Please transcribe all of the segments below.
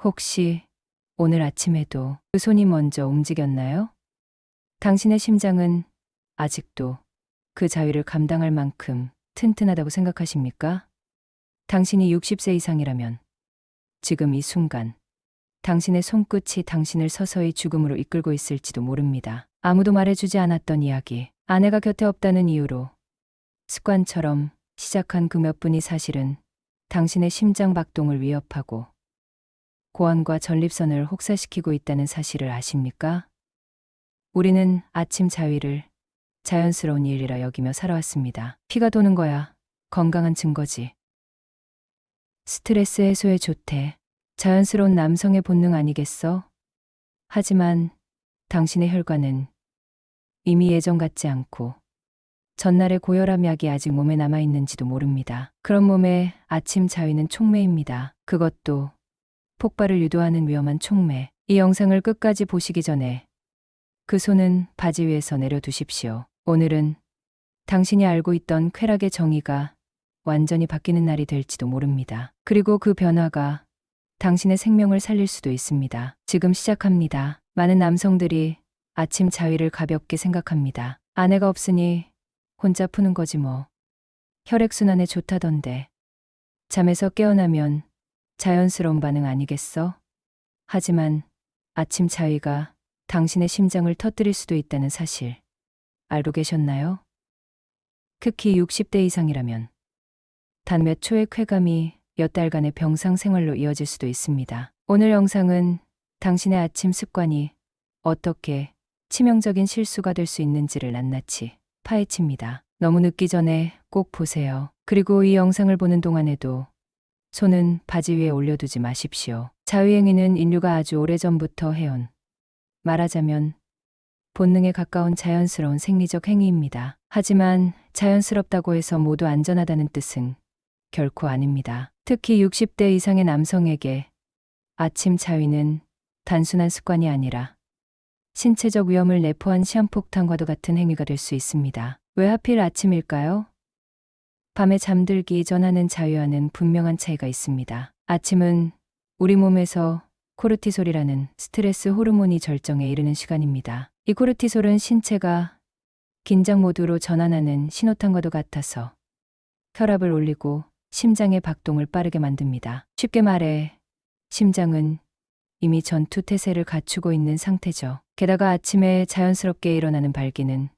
혹시 오늘 아침에도 그 손이 먼저 움직였나요? 당신의 심장은 아직도 그 자위를 감당할 만큼 튼튼하다고 생각하십니까? 당신이 60세 이상이라면 지금 이 순간 당신의 손끝이 당신을 서서히 죽음으로 이끌고 있을지도 모릅니다. 아무도 말해주지 않았던 이야기, 아내가 곁에 없다는 이유로 습관처럼 시작한 그 몇 분이 사실은 당신의 심장 박동을 위협하고 고환과 전립선을 혹사시키고 있다는 사실을 아십니까? 우리는 아침 자위를 자연스러운 일이라 여기며 살아왔습니다. 피가 도는 거야 건강한 증거지. 스트레스 해소에 좋대. 자연스러운 남성의 본능 아니겠어? 하지만 당신의 혈관은 이미 예전 같지 않고 전날의 고혈압 약이 아직 몸에 남아있는지도 모릅니다. 그런 몸에 아침 자위는 촉매입니다. 그것도 폭발을 유도하는 위험한 촉매. 이 영상을 끝까지 보시기 전에 그 손은 바지 위에서 내려두십시오. 오늘은 당신이 알고 있던 쾌락의 정의가 완전히 바뀌는 날이 될지도 모릅니다. 그리고 그 변화가 당신의 생명을 살릴 수도 있습니다. 지금 시작합니다. 많은 남성들이 아침 자위를 가볍게 생각합니다. 아내가 없으니 혼자 푸는 거지 뭐. 혈액순환에 좋다던데. 잠에서 깨어나면 자연스러운 반응 아니겠어? 하지만 아침 자위가 당신의 심장을 터뜨릴 수도 있다는 사실 알고 계셨나요? 특히 60대 이상이라면 단 몇 초의 쾌감이 몇 달간의 병상 생활로 이어질 수도 있습니다. 오늘 영상은 당신의 아침 습관이 어떻게 치명적인 실수가 될 수 있는지를 낱낱이 파헤칩니다. 너무 늦기 전에 꼭 보세요. 그리고 이 영상을 보는 동안에도 손은 바지 위에 올려두지 마십시오. 자위행위는 인류가 아주 오래전부터 해온, 말하자면 본능에 가까운 자연스러운 생리적 행위입니다. 하지만 자연스럽다고 해서 모두 안전하다는 뜻은 결코 아닙니다. 특히 60대 이상의 남성에게 아침 자위는 단순한 습관이 아니라 신체적 위험을 내포한 시한폭탄과도 같은 행위가 될 수 있습니다. 왜 하필 아침일까요? 밤에 잠들기 전 하는 자위와는 분명한 차이가 있습니다. 아침은 우리 몸에서 코르티솔이라는 스트레스 호르몬이 절정에 이르는 시간입니다. 이 코르티솔은 신체가 긴장 모드로 전환하는 신호탄과도 같아서 혈압을 올리고 심장의 박동을 빠르게 만듭니다. 쉽게 말해 심장은 이미 전투 태세를 갖추고 있는 상태죠. 게다가 아침에 자연스럽게 일어나는 발기는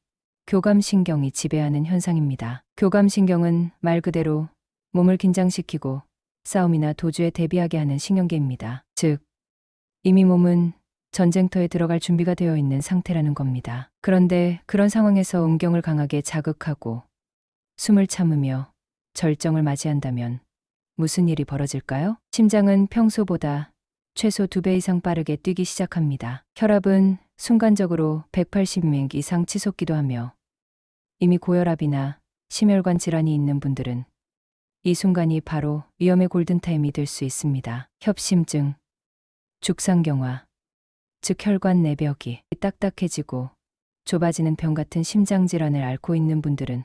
교감신경이 지배하는 현상입니다. 교감신경은 말 그대로 몸을 긴장시키고 싸움이나 도주에 대비하게 하는 신경계입니다. 즉, 이미 몸은 전쟁터에 들어갈 준비가 되어 있는 상태라는 겁니다. 그런데 그런 상황에서 음경을 강하게 자극하고 숨을 참으며 절정을 맞이한다면 무슨 일이 벌어질까요? 심장은 평소보다 최소 2배 이상 빠르게 뛰기 시작합니다. 혈압은 순간적으로 180명 이상 치솟기도 하며 이미 고혈압이나 심혈관 질환이 있는 분들은 이 순간이 바로 위험의 골든타임이 될 수 있습니다. 협심증, 죽상경화, 즉 혈관 내벽이 딱딱해지고 좁아지는 병 같은 심장질환을 앓고 있는 분들은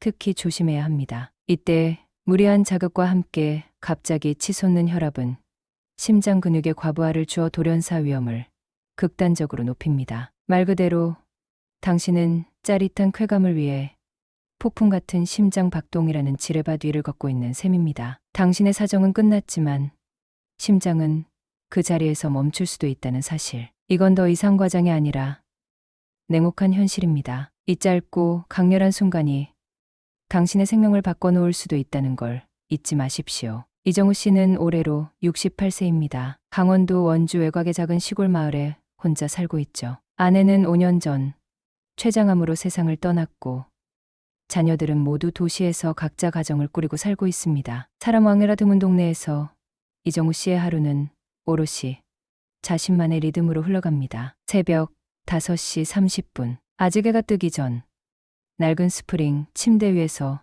특히 조심해야 합니다. 이때 무리한 자극과 함께 갑자기 치솟는 혈압은 심장 근육의 과부하를 주어 돌연사 위험을 극단적으로 높입니다. 말 그대로 당신은 짜릿한 쾌감을 위해 폭풍 같은 심장 박동이라는 지뢰밭 위를 걷고 있는 셈입니다. 당신의 사정은 끝났지만 심장은 그 자리에서 멈출 수도 있다는 사실. 이건 더 이상 과장이 아니라 냉혹한 현실입니다. 이 짧고 강렬한 순간이 당신의 생명을 바꿔놓을 수도 있다는 걸 잊지 마십시오. 이정우 씨는 올해로 68세입니다. 강원도 원주 외곽의 작은 시골 마을에 혼자 살고 있죠. 아내는 5년 전 췌장암으로 세상을 떠났고 자녀들은 모두 도시에서 각자 가정을 꾸리고 살고 있습니다. 사람 왕래라 드문 동네에서 이정우 씨의 하루는 오롯이 자신만의 리듬으로 흘러갑니다. 새벽 5시 30분. 아직 해가 뜨기 전 낡은 스프링 침대 위에서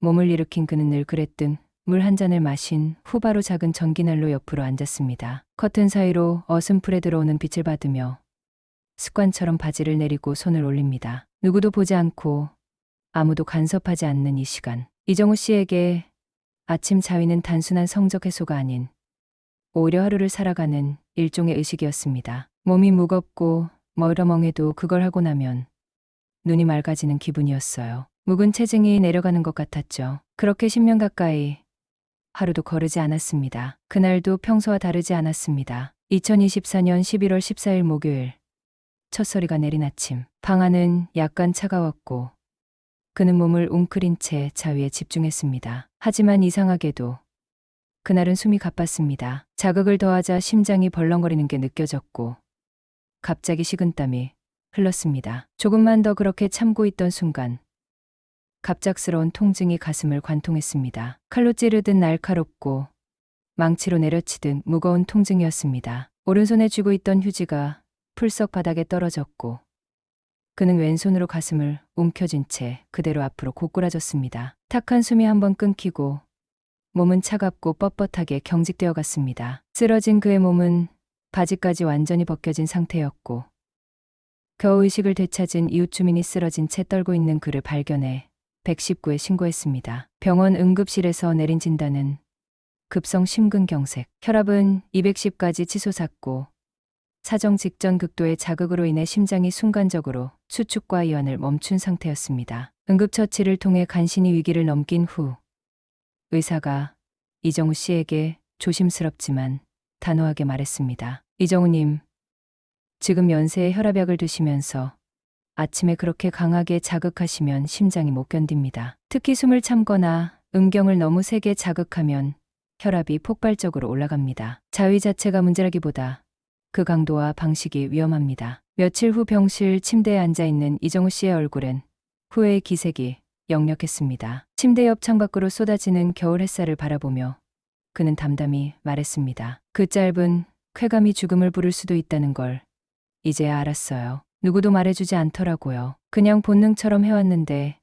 몸을 일으킨 그는 늘 그랬듯 물 한 잔을 마신 후 바로 작은 전기난로 옆으로 앉았습니다. 커튼 사이로 어슴풀에 들어오는 빛을 받으며 습관처럼 바지를 내리고 손을 올립니다. 누구도 보지 않고 아무도 간섭하지 않는 이 시간. 이정우 씨에게 아침 자위는 단순한 성적 해소가 아닌 오히려 하루를 살아가는 일종의 의식이었습니다. 몸이 무겁고 멀어멍해도 그걸 하고 나면 눈이 맑아지는 기분이었어요. 묵은 체증이 내려가는 것 같았죠. 그렇게 10년 가까이 하루도 거르지 않았습니다. 그날도 평소와 다르지 않았습니다. 2024년 11월 14일 목요일, 첫소리가 내린 아침. 방 안은 약간 차가웠고 그는 몸을 웅크린 채 자위에 집중했습니다. 하지만 이상하게도 그날은 숨이 가빴습니다. 자극을 더하자 심장이 벌렁거리는 게 느껴졌고 갑자기 식은땀이 흘렀습니다. 조금만 더 그렇게 참고 있던 순간 갑작스러운 통증이 가슴을 관통했습니다. 칼로 찌르듯 날카롭고 망치로 내려치듯 무거운 통증이었습니다. 오른손에 쥐고 있던 휴지가 풀썩 바닥에 떨어졌고 그는 왼손으로 가슴을 움켜쥔 채 그대로 앞으로 고꾸라졌습니다. 탁한 숨이 한번 끊기고 몸은 차갑고 뻣뻣하게 경직되어 갔습니다. 쓰러진 그의 몸은 바지까지 완전히 벗겨진 상태였고 겨우 의식을 되찾은 이웃 주민이 쓰러진 채 떨고 있는 그를 발견해 119에 신고했습니다. 병원 응급실에서 내린 진단은 급성 심근경색, 혈압은 210까지 치솟았고 사정 직전 극도의 자극으로 인해 심장이 순간적으로 수축과 이완을 멈춘 상태였습니다. 응급처치를 통해 간신히 위기를 넘긴 후 의사가 이정우 씨에게 조심스럽지만 단호하게 말했습니다. 이정우님, 지금 연세에 혈압약을 드시면서 아침에 그렇게 강하게 자극하시면 심장이 못 견딥니다. 특히 숨을 참거나 음경을 너무 세게 자극하면 혈압이 폭발적으로 올라갑니다. 자위 자체가 문제라기보다 그 강도와 방식이 위험합니다. 며칠 후 병실 침대에 앉아있는 이정우 씨의 얼굴엔 후회의 기색이 역력했습니다. 침대 옆 창밖으로 쏟아지는 겨울 햇살을 바라보며 그는 담담히 말했습니다. 그 짧은 쾌감이 죽음을 부를 수도 있다는 걸 이제야 알았어요. 누구도 말해주지 않더라고요. 그냥 본능처럼 해왔는데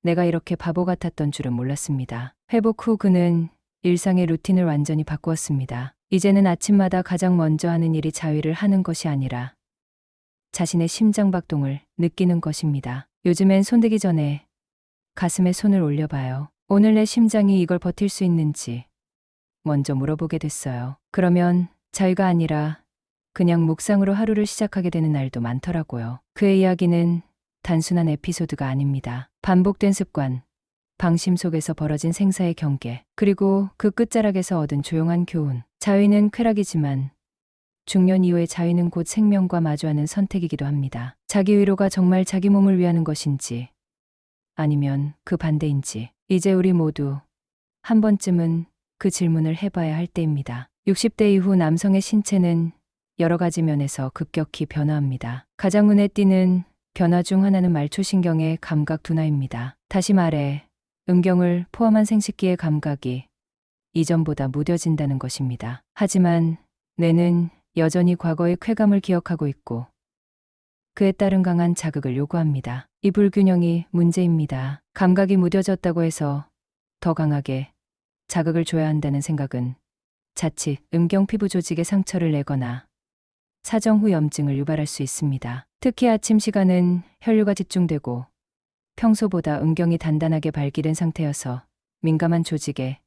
내가 이렇게 바보 같았던 줄은 몰랐습니다. 회복 후 그는 일상의 루틴을 완전히 바꾸었습니다. 이제는 아침마다 가장 먼저 하는 일이 자위를 하는 것이 아니라 자신의 심장 박동을 느끼는 것입니다. 요즘엔 손대기 전에 가슴에 손을 올려봐요. 오늘 내 심장이 이걸 버틸 수 있는지 먼저 물어보게 됐어요. 그러면 자위가 아니라 그냥 묵상으로 하루를 시작하게 되는 날도 많더라고요. 그의 이야기는 단순한 에피소드가 아닙니다. 반복된 습관, 방심 속에서 벌어진 생사의 경계, 그리고 그 끝자락에서 얻은 조용한 교훈. 자위는 쾌락이지만 중년 이후의 자위는 곧 생명과 마주하는 선택이기도 합니다. 자기 위로가 정말 자기 몸을 위하는 것인지 아니면 그 반대인지 이제 우리 모두 한 번쯤은 그 질문을 해봐야 할 때입니다. 60대 이후 남성의 신체는 여러 가지 면에서 급격히 변화합니다. 가장 눈에 띄는 변화 중 하나는 말초신경의 감각 둔화입니다. 다시 말해 음경을 포함한 생식기의 감각이 이전보다 무뎌진다는 것입니다. 하지만 뇌는 여전히 과거의 쾌감을 기억하고 있고 그에 따른 강한 자극을 요구합니다. 이 불균형이 문제입니다. 감각이 무뎌졌다고 해서 더 강하게 자극을 줘야 한다는 생각은 자칫 음경 피부 조직에 상처를 내거나 사정 후 염증을 유발할 수 있습니다. 특히 아침 시간은 혈류가 집중되고 평소보다 음경이 단단하게 발기된 상태여서 민감한 조직에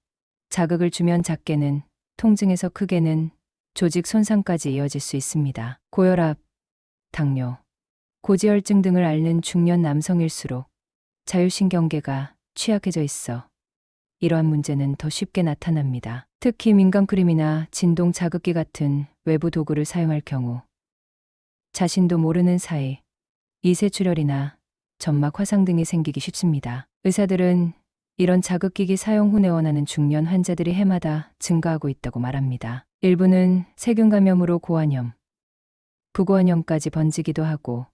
자극을 주면 작게는 통증에서 크게는 조직 손상까지 이어질 수 있습니다. 고혈압, 당뇨, 고지혈증 등을 앓는 중년 남성일수록 자율신경계가 취약해져 있어 이러한 문제는 더 쉽게 나타납니다. 특히 민감크림이나 진동 자극기 같은 외부 도구를 사용할 경우 자신도 모르는 사이 이세출혈이나 점막 화상 등이 생기기 쉽습니다. 의사들은 이런 자극기기 사용 후 내원하는 중년 환자들이 해마다 증가하고 있다고 말합니다. 일부는 세균 감염으로 고환염, 부고환염까지 번지기도 하고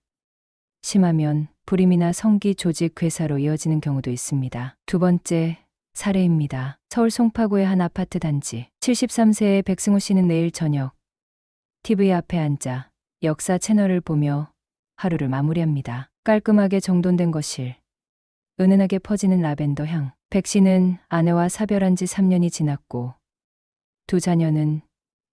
심하면 불임이나 성기 조직 괴사로 이어지는 경우도 있습니다. 두 번째 사례입니다. 서울 송파구의 한 아파트 단지. 73세의 백승호 씨는 내일 저녁 TV 앞에 앉아 역사 채널을 보며 하루를 마무리합니다. 깔끔하게 정돈된 거실, 은은하게 퍼지는 라벤더 향. 백 씨는 아내와 사별한 지 3년이 지났고 두 자녀는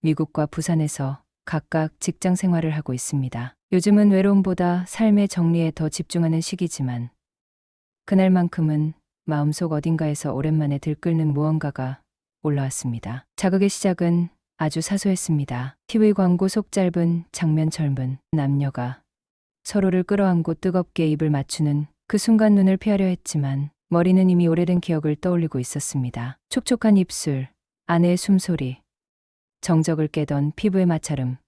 미국과 부산에서 각각 직장 생활을 하고 있습니다. 요즘은 외로움보다 삶의 정리에 더 집중하는 시기지만 그날만큼은 마음속 어딘가에서 오랜만에 들끓는 무언가가 올라왔습니다. 자극의 시작은 아주 사소했습니다. TV 광고 속 짧은 장면, 젊은 남녀가 서로를 끌어안고 뜨겁게 입을 맞추는 그 순간 눈을 피하려 했지만 머리는 이미 오래된 기억을 떠올리고 있었습니다. 촉촉한 입술, 아내의 숨소리, 정적을 깨던 피부의 마찰음.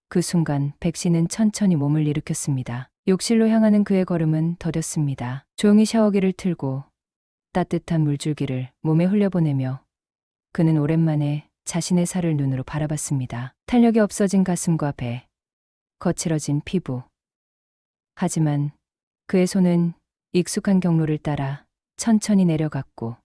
그 순간 백씨는 천천히 몸을 일으켰습니다. 욕실로 향하는 그의 걸음은 더뎠습니다. 조용히 샤워기를 틀고 따뜻한 물줄기를 몸에 흘려보내며 그는 오랜만에 자신의 살을 눈으로 바라봤습니다. 탄력이 없어진 가슴과 배, 거칠어진 피부. 하지만 그의 손은 익숙한 경로를 따라 천천히 내려갔고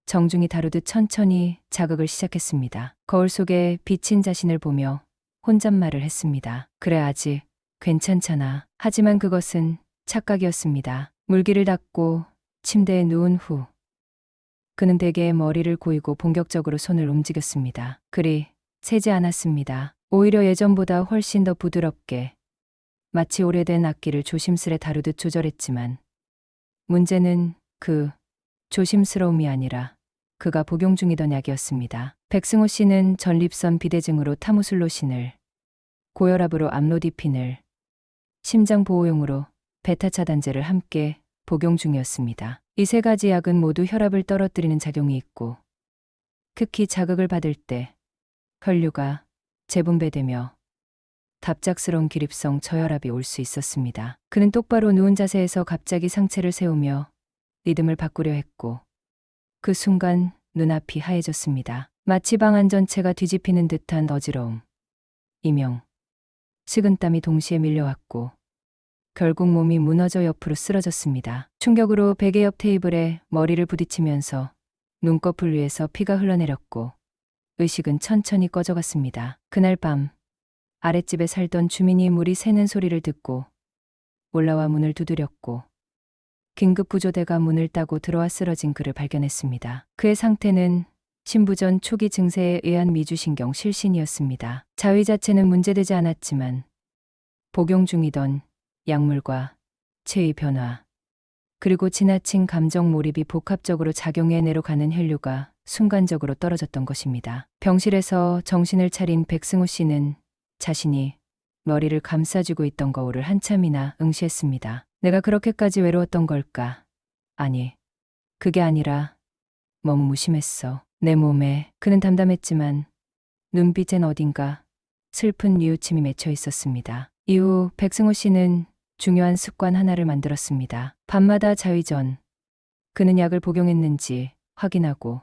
정중히 다루듯 천천히 자극을 시작했습니다. 거울 속에 비친 자신을 보며 혼잣말을 했습니다. 그래, 아직 괜찮잖아. 하지만 그것은 착각이었습니다. 물기를 닦고 침대에 누운 후 그는 베개에 머리를 고이고 본격적으로 손을 움직였습니다. 그리 세지 않았습니다. 오히려 예전보다 훨씬 더 부드럽게, 마치 오래된 악기를 조심스레 다루듯 조절했지만 문제는 그 조심스러움이 아니라 그가 복용 중이던 약이었습니다. 백승호 씨는 전립선 비대증으로 타무슬로신을, 고혈압으로 암로디핀을, 심장 보호용으로 베타 차단제를 함께 복용 중이었습니다. 이 세 가지 약은 모두 혈압을 떨어뜨리는 작용이 있고 특히 자극을 받을 때 혈류가 재분배되며 갑작스러운 기립성 저혈압이 올 수 있었습니다. 그는 똑바로 누운 자세에서 갑자기 상체를 세우며 리듬을 바꾸려 했고 그 순간 눈앞이 하얘졌습니다. 마치 방 안 전체가 뒤집히는 듯한 어지러움, 이명, 식은땀이 동시에 밀려왔고 결국 몸이 무너져 옆으로 쓰러졌습니다. 충격으로 베개 옆 테이블에 머리를 부딪히면서 눈꺼풀 위에서 피가 흘러내렸고 의식은 천천히 꺼져갔습니다. 그날 밤 아랫집에 살던 주민이 물이 새는 소리를 듣고 올라와 문을 두드렸고 긴급구조대가 문을 따고 들어와 쓰러진 그를 발견했습니다. 그의 상태는 신부전 초기 증세에 의한 미주신경 실신이었습니다. 자위 자체는 문제되지 않았지만 복용 중이던 약물과 체위 변화, 그리고 지나친 감정 몰입이 복합적으로 작용해 내로 가는 혈류가 순간적으로 떨어졌던 것입니다. 병실에서 정신을 차린 백승호 씨는 자신이 머리를 감싸쥐고 있던 거울을 한참이나 응시했습니다. 내가 그렇게까지 외로웠던 걸까? 아니, 그게 아니라 너무 무심했어. 내 몸에. 그는 담담했지만 눈빛엔 어딘가 슬픈 뉘우침이 맺혀 있었습니다. 이후 백승호 씨는 중요한 습관 하나를 만들었습니다. 밤마다 자위 전 그는 약을 복용했는지 확인하고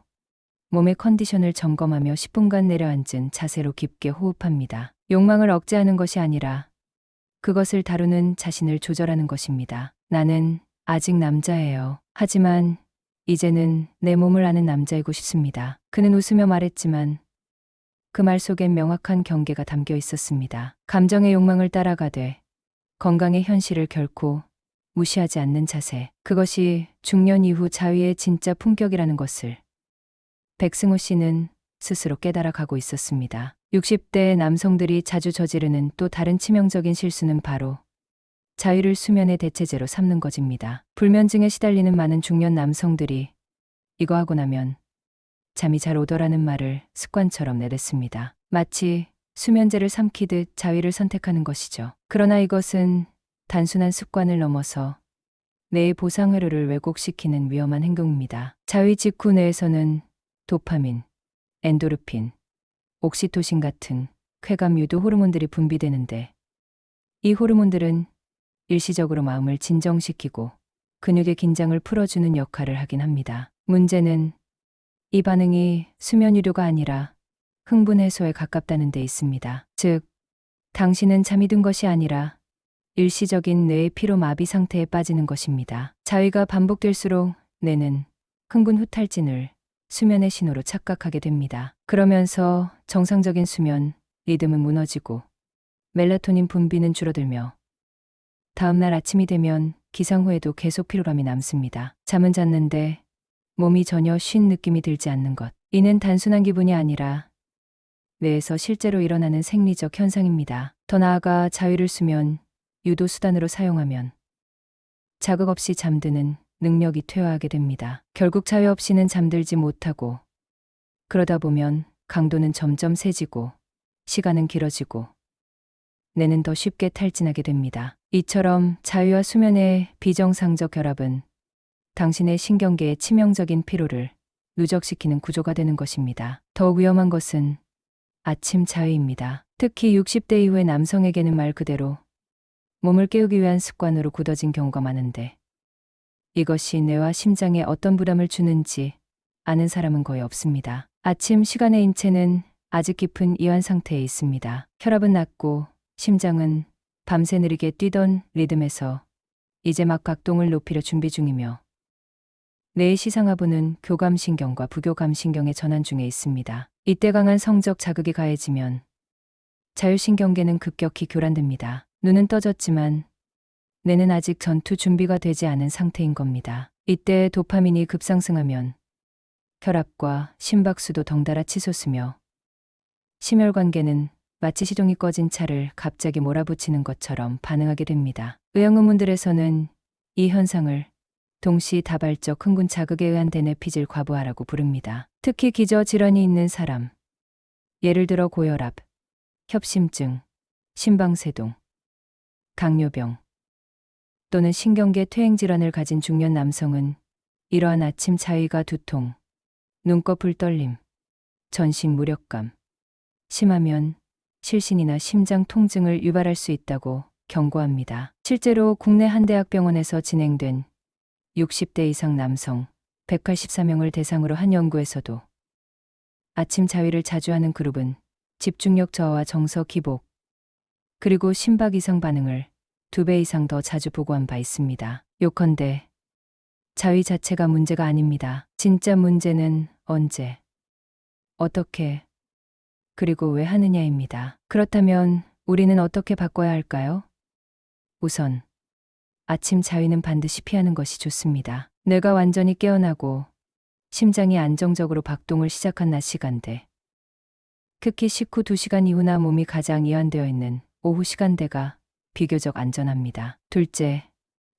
몸의 컨디션을 점검하며 10분간 내려앉은 자세로 깊게 호흡합니다. 욕망을 억제하는 것이 아니라 그것을 다루는 자신을 조절하는 것입니다. 나는 아직 남자예요. 하지만 이제는 내 몸을 아는 남자이고 싶습니다. 그는 웃으며 말했지만 그 말 속엔 명확한 경계가 담겨 있었습니다. 감정의 욕망을 따라가되 건강의 현실을 결코 무시하지 않는 자세. 그것이 중년 이후 자위의 진짜 품격이라는 것을 백승호 씨는 스스로 깨달아가고 있었습니다. 60대 남성들이 자주 저지르는 또 다른 치명적인 실수는 바로 자위를 수면의 대체제로 삼는 것입니다. 불면증에 시달리는 많은 중년 남성들이 이거 하고 나면 잠이 잘 오더라는 말을 습관처럼 내뱉습니다. 마치 수면제를 삼키듯 자위를 선택하는 것이죠. 그러나 이것은 단순한 습관을 넘어서 뇌의 보상 회로를 왜곡시키는 위험한 행동입니다. 자위 직후 뇌에서는 도파민, 엔도르핀, 옥시토신 같은 쾌감 유도 호르몬들이 분비되는데 이 호르몬들은 일시적으로 마음을 진정시키고 근육의 긴장을 풀어주는 역할을 하긴 합니다. 문제는 이 반응이 수면 유도가 아니라 흥분 해소에 가깝다는 데 있습니다. 즉, 당신은 잠이 든 것이 아니라 일시적인 뇌의 피로 마비 상태에 빠지는 것입니다. 자위가 반복될수록 뇌는 흥분 후 탈진을 수면의 신호로 착각하게 됩니다. 그러면서 정상적인 수면 리듬은 무너지고 멜라토닌 분비는 줄어들며 다음날 아침이 되면 기상 후에도 계속 피로감이 남습니다. 잠은 잤는데 몸이 전혀 쉰 느낌이 들지 않는 것. 이는 단순한 기분이 아니라 뇌에서 실제로 일어나는 생리적 현상입니다. 더 나아가 자위를 수면 유도 수단으로 사용하면 자극 없이 잠드는 능력이 퇴화하게 됩니다. 결국 자위 없이는 잠들지 못하고 그러다 보면 강도는 점점 세지고 시간은 길어지고 뇌는 더 쉽게 탈진하게 됩니다. 이처럼 자위와 수면의 비정상적 결합은 당신의 신경계에 치명적인 피로를 누적시키는 구조가 되는 것입니다. 더욱 위험한 것은 아침 자위입니다. 특히 60대 이후의 남성에게는 말 그대로 몸을 깨우기 위한 습관으로 굳어진 경우가 많은데 이것이 뇌와 심장에 어떤 부담을 주는지 아는 사람은 거의 없습니다. 아침 시간의 인체는 아직 깊은 이완 상태에 있습니다. 혈압은 낮고 심장은 밤새 느리게 뛰던 리듬에서 이제 막 각동을 높이려 준비 중이며 뇌의 시상하부는 교감신경과 부교감신경의 전환 중에 있습니다. 이때 강한 성적 자극이 가해지면 자율신경계는 급격히 교란됩니다. 눈은 떠졌지만 뇌는 아직 전투 준비가 되지 않은 상태인 겁니다. 이때 도파민이 급상승하면 혈압과 심박수도 덩달아 치솟으며 심혈관계는 마치 시동이 꺼진 차를 갑자기 몰아붙이는 것처럼 반응하게 됩니다. 의학논문들에서는 이 현상을 동시다발적 흥분 자극에 의한 대뇌피질 과부하라고 부릅니다. 특히 기저질환이 있는 사람, 예를 들어 고혈압, 협심증, 심방세동, 당뇨병 또는 신경계 퇴행질환을 가진 중년 남성은 이러한 아침 자위가 두통, 눈꺼풀 떨림, 전신 무력감, 심하면 실신이나 심장 통증을 유발할 수 있다고 경고합니다. 실제로 국내 한 대학병원에서 진행된 60대 이상 남성 184명을 대상으로 한 연구에서도 아침 자위를 자주 하는 그룹은 집중력 저하와 정서 기복, 그리고 심박 이상 반응을 2배 이상 더 자주 보고한 바 있습니다. 요컨대 자위 자체가 문제가 아닙니다. 진짜 문제는 언제, 어떻게, 그리고 왜 하느냐입니다. 그렇다면 우리는 어떻게 바꿔야 할까요? 우선 아침 자위는 반드시 피하는 것이 좋습니다. 뇌가 완전히 깨어나고 심장이 안정적으로 박동을 시작한 낮 시간대, 특히 식후 2시간 이후나 몸이 가장 이완되어 있는 오후 시간대가 비교적 안전합니다. 둘째,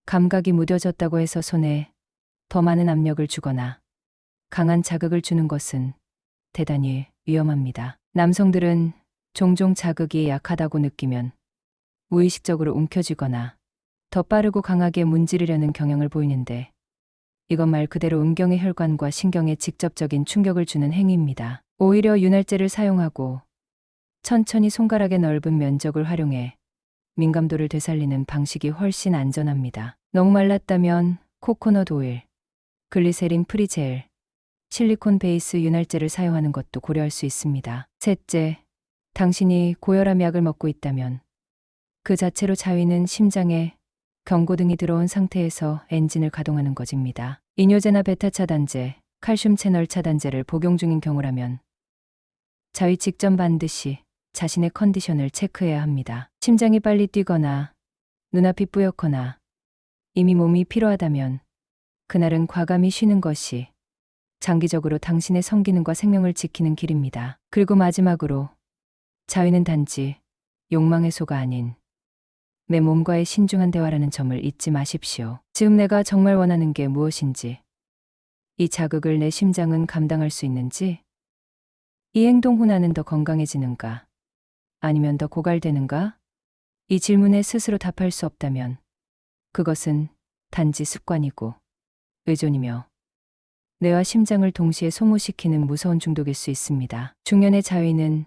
감각이 무뎌졌다고 해서 손에 더 많은 압력을 주거나 강한 자극을 주는 것은 대단히 위험합니다. 남성들은 종종 자극이 약하다고 느끼면 무의식적으로 움켜쥐거나 더 빠르고 강하게 문지르려는 경향을 보이는데 이건 말 그대로 음경의 혈관과 신경에 직접적인 충격을 주는 행위입니다. 오히려 윤활제를 사용하고 천천히 손가락의 넓은 면적을 활용해 민감도를 되살리는 방식이 훨씬 안전합니다. 너무 말랐다면 코코넛 오일, 글리세린 프리젤, 실리콘 베이스 윤활제를 사용하는 것도 고려할 수 있습니다. 셋째, 당신이 고혈압 약을 먹고 있다면 그 자체로 자위는 심장에 경고등이 들어온 상태에서 엔진을 가동하는 것입니다. 이뇨제나 베타 차단제, 칼슘 채널 차단제를 복용 중인 경우라면 자위 직전 반드시 자신의 컨디션을 체크해야 합니다. 심장이 빨리 뛰거나 눈앞이 뿌옇거나 이미 몸이 피로하다면 그날은 과감히 쉬는 것이 장기적으로 당신의 성기능과 생명을 지키는 길입니다. 그리고 마지막으로 자위는 단지 욕망 해소가 아닌 내 몸과의 신중한 대화라는 점을 잊지 마십시오. 지금 내가 정말 원하는 게 무엇인지, 이 자극을 내 심장은 감당할 수 있는지, 이 행동 후 나는 더 건강해지는가, 아니면 더 고갈되는가? 이 질문에 스스로 답할 수 없다면 그것은 단지 습관이고 의존이며 뇌와 심장을 동시에 소모시키는 무서운 중독일 수 있습니다. 중년의 자위는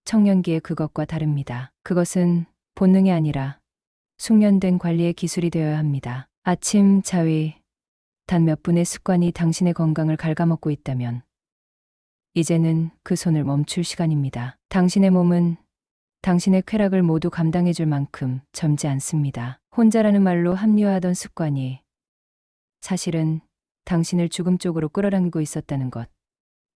청년기의 그것과 다릅니다. 그것은 본능이 아니라 숙련된 관리의 기술이 되어야 합니다. 아침 자위, 단 몇 분의 습관이 당신의 건강을 갉아먹고 있다면 이제는 그 손을 멈출 시간입니다. 당신의 몸은 당신의 쾌락을 모두 감당해 줄 만큼 젊지 않습니다. 혼자라는 말로 합리화하던 습관이 사실은 당신을 죽음 쪽으로 끌어당기고 있었다는 것,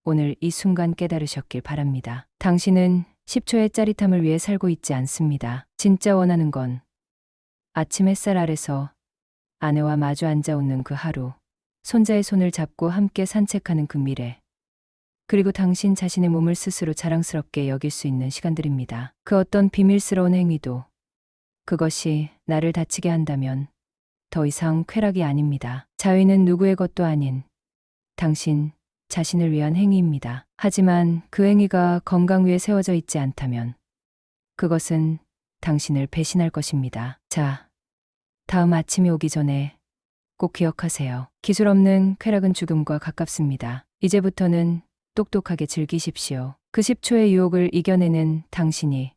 오늘 이 순간 깨달으셨길 바랍니다. 당신은 10초의 짜릿함을 위해 살고 있지 않습니다. 진짜 원하는 건 아침 햇살 아래서 아내와 마주 앉아 웃는 그 하루, 손자의 손을 잡고 함께 산책하는 그 미래, 그리고 당신 자신의 몸을 스스로 자랑스럽게 여길 수 있는 시간들입니다. 그 어떤 비밀스러운 행위도 그것이 나를 다치게 한다면 더 이상 쾌락이 아닙니다. 자위는 누구의 것도 아닌 당신 자신을 위한 행위입니다. 하지만 그 행위가 건강 위에 세워져 있지 않다면 그것은 당신을 배신할 것입니다. 자, 다음 아침이 오기 전에 꼭 기억하세요. 기술 없는 쾌락은 죽음과 가깝습니다. 이제부터는 똑똑하게 즐기십시오. 그 10초의 유혹을 이겨내는 당신이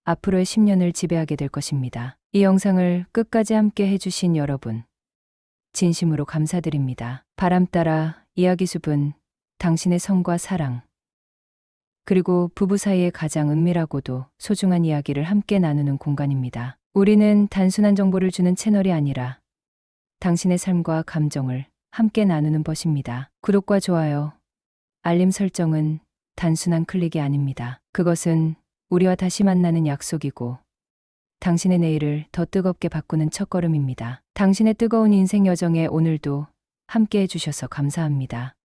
앞으로의 10년을 지배하게 될 것입니다. 이 영상을 끝까지 함께 해주신 여러분, 진심으로 감사드립니다. 바람 따라 이야기숲은 당신의 성과 사랑, 그리고 부부 사이의 가장 은밀하고도 소중한 이야기를 함께 나누는 공간입니다. 우리는 단순한 정보를 주는 채널이 아니라 당신의 삶과 감정을 함께 나누는 것입니다. 구독과 좋아요, 알림 설정은 단순한 클릭이 아닙니다. 그것은 우리와 다시 만나는 약속이고 당신의 내일을 더 뜨겁게 바꾸는 첫걸음입니다. 당신의 뜨거운 인생 여정에 오늘도 함께 해주셔서 감사합니다.